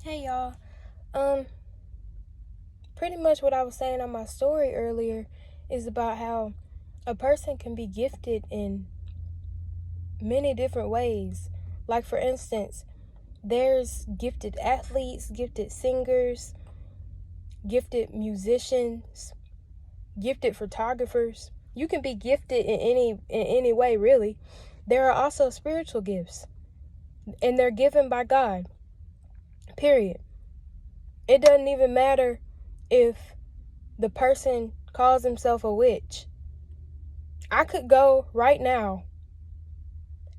Hey y'all. Um Pretty much what I was saying on my story earlier is about how a person can be gifted in many different ways. Like for instance, there's gifted athletes, gifted singers, gifted musicians, gifted photographers. You can be gifted in any way, really. There are also spiritual gifts, and they're given by God. Period. It doesn't even matter if the person calls himself a witch. I could go right now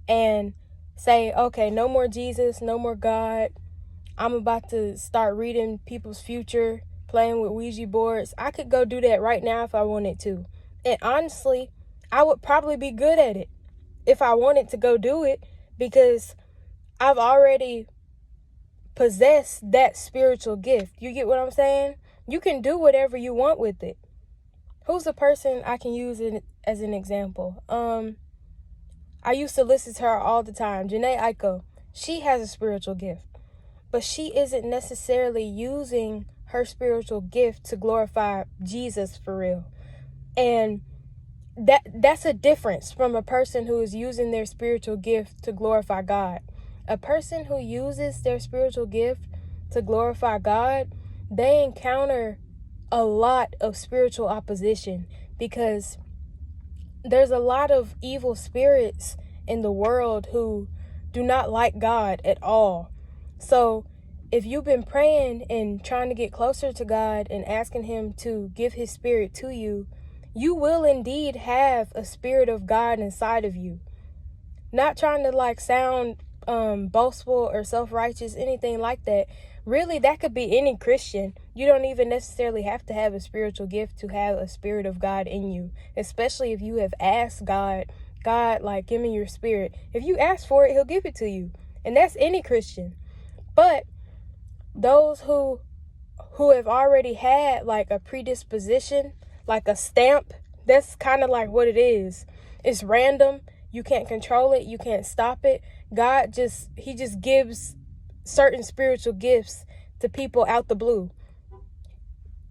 and say, okay, no more Jesus, no more God. I'm about to start reading people's future, playing with Ouija boards. I could go do that right now if I wanted to. And honestly, I would probably be good at it if I wanted to go do it, because I've already possessed that spiritual gift. You get what I'm saying? You can do whatever you want with it. Who's the person I can use as an example? I used to listen to her all the time, Janae Aiko. She has a spiritual gift, but she isn't necessarily using her spiritual gift to glorify Jesus for real. And that's a difference from a person who is using their spiritual gift to glorify God. A person who uses their spiritual gift to glorify God, they encounter a lot of spiritual opposition, because there's a lot of evil spirits in the world who do not like God at all. So if you've been praying and trying to get closer to God and asking him to give his spirit to you, you will indeed have a spirit of God inside of you. Not trying to sound boastful or self-righteous, anything like that. Really, that could be any Christian. You don't even necessarily have to have a spiritual gift to have a spirit of God in you, especially if you have asked God, give me your spirit. If you ask for it, he'll give it to you. And that's any Christian. But those who have already had a predisposition, like a stamp, that's kind of like what it is. It's random. You can't control it. You can't stop it. God just gives certain spiritual gifts to people out the blue.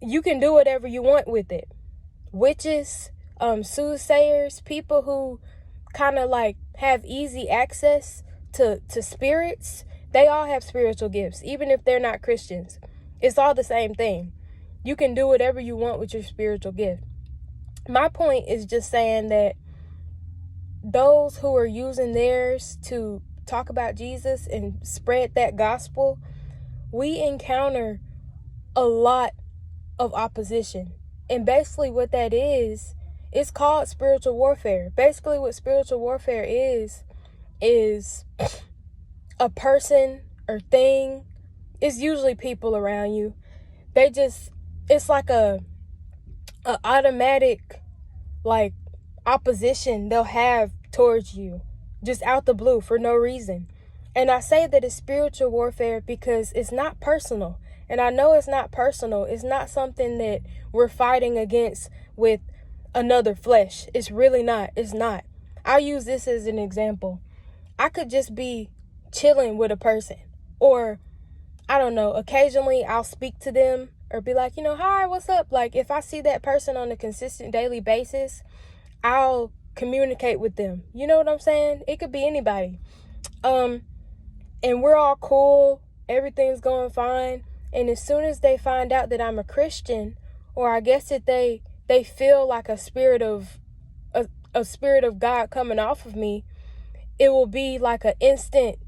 You can do whatever you want with it. Witches, soothsayers, people who kind of have easy access to spirits, they all have spiritual gifts, even if they're not Christians. It's all the same thing. You can do whatever you want with your spiritual gift. My point is just saying that those who are using theirs to talk about Jesus and spread that gospel, we encounter a lot of opposition. And basically what that is, it's called spiritual warfare. Basically what spiritual warfare is a person or thing. It's usually people around you. It's like a automatic opposition they'll have towards you, just out the blue for no reason. And I say that it's spiritual warfare because it's not personal. And I know it's not personal. It's not something that we're fighting against with another flesh. It's really not. It's not. I'll use this as an example. I could just be chilling with a person, or I don't know, occasionally I'll speak to them or be like, hi, what's up? If I see that person on a consistent daily basis, I'll communicate with them. You know what I'm saying? It could be anybody. And we're all cool. Everything's going fine. And as soon as they find out that I'm a Christian, or I guess that they feel like a spirit of God coming off of me, it will be like an instant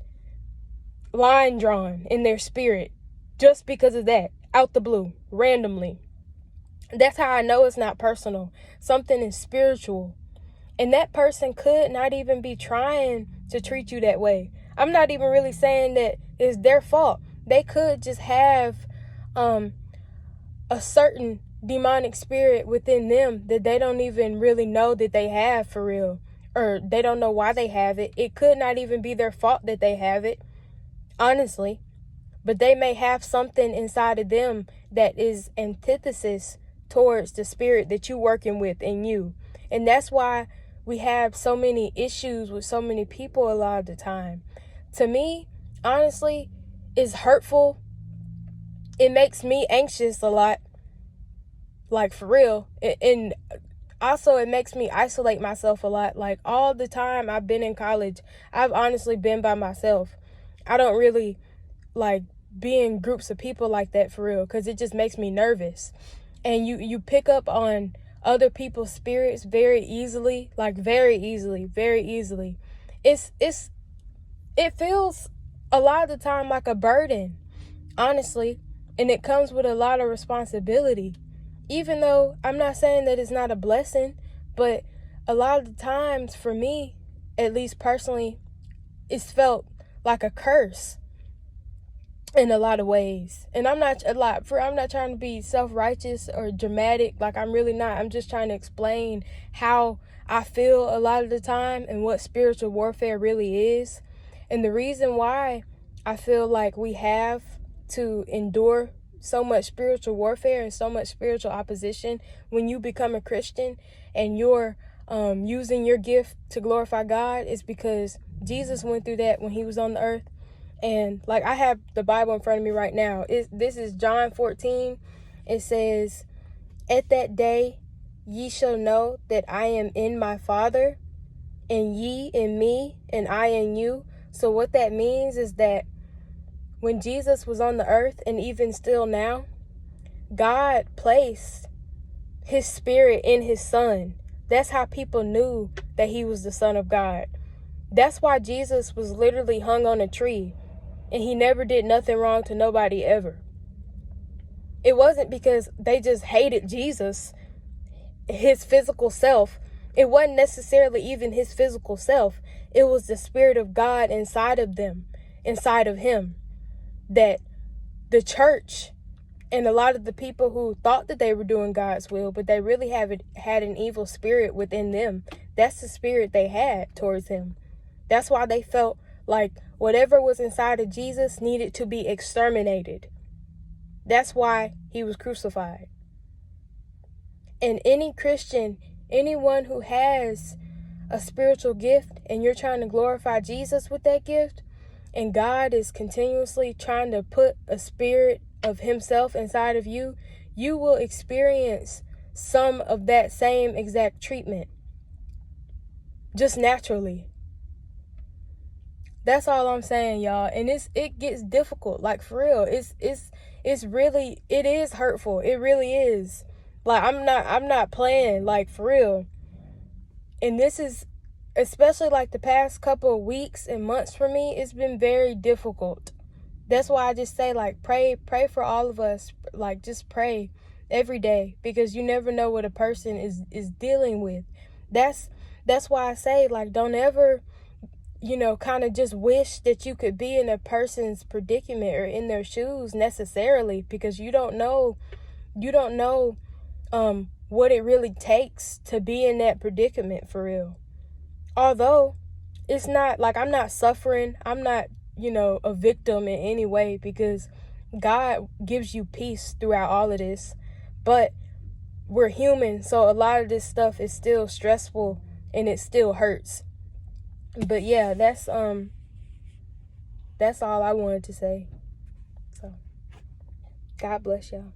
line drawn in their spirit just because of that, out the blue, randomly. That's how I know it's not personal. Something is spiritual. And that person could not even be trying to treat you that way. I'm not even really saying that it's their fault. They could just have a certain demonic spirit within them that they don't even really know that they have for real. Or they don't know why they have it. It could not even be their fault that they have it, honestly. But they may have something inside of them that is antithesis towards the spirit that you're working with in you. And that's why we have so many issues with so many people a lot of the time. To me, honestly, it's hurtful it makes me anxious a lot, like for real. And also it makes me isolate myself a lot. Like all the time I've been in college, I've honestly been by myself. I don't really like be in groups of people like that for real, because it just makes me nervous. And you pick up on other people's spirits very easily, like very easily. It feels a lot of the time like a burden, honestly, and it comes with a lot of responsibility. Even though I'm not saying that it's not a blessing, but a lot of the times for me, at least personally, it's felt like a curse in a lot of ways. And I'm not trying to be self-righteous or dramatic. Like, I'm really not. I'm just trying to explain how I feel a lot of the time and what spiritual warfare really is. And the reason why I feel like we have to endure so much spiritual warfare and so much spiritual opposition when you become a Christian and you're using your gift to glorify God is because Jesus went through that when he was on the earth. And like, I have the Bible in front of me right now. This is John 14. It says, "At that day ye shall know that I am in my Father, and ye in me, and I in you." So what that means is that when Jesus was on the earth, and even still now, God placed his spirit in his son. That's how people knew that he was the Son of God. That's why Jesus was literally hung on a tree, and he never did nothing wrong to nobody ever. It wasn't because they just hated Jesus, his physical self. It wasn't necessarily even his physical self. It was the Spirit of God inside of them, inside of him, that the church and a lot of the people who thought that they were doing God's will, but they really had an evil spirit within them. That's the spirit they had towards him. That's why they felt like whatever was inside of Jesus needed to be exterminated. That's why he was crucified. And any Christian, anyone who has a spiritual gift and you're trying to glorify Jesus with that gift, and God is continuously trying to put a spirit of himself inside of you, you will experience some of that same exact treatment. Just naturally. That's all I'm saying, y'all. And it gets difficult, like for real. It's really, it is hurtful. It really is. Like, I'm not playing, like for real. And this is, especially like the past couple of weeks and months for me, it's been very difficult. That's why I just say, like, pray for all of us. Like, just pray every day, because you never know what a person is dealing with. That's why I say, like, don't ever, kind of just wish that you could be in a person's predicament or in their shoes necessarily, because you don't know what it really takes to be in that predicament for real. Although it's not like I'm not suffering, I'm not, a victim in any way, because God gives you peace throughout all of this. But we're human, so a lot of this stuff is still stressful and it still hurts. But yeah, that's all I wanted to say. So God bless y'all.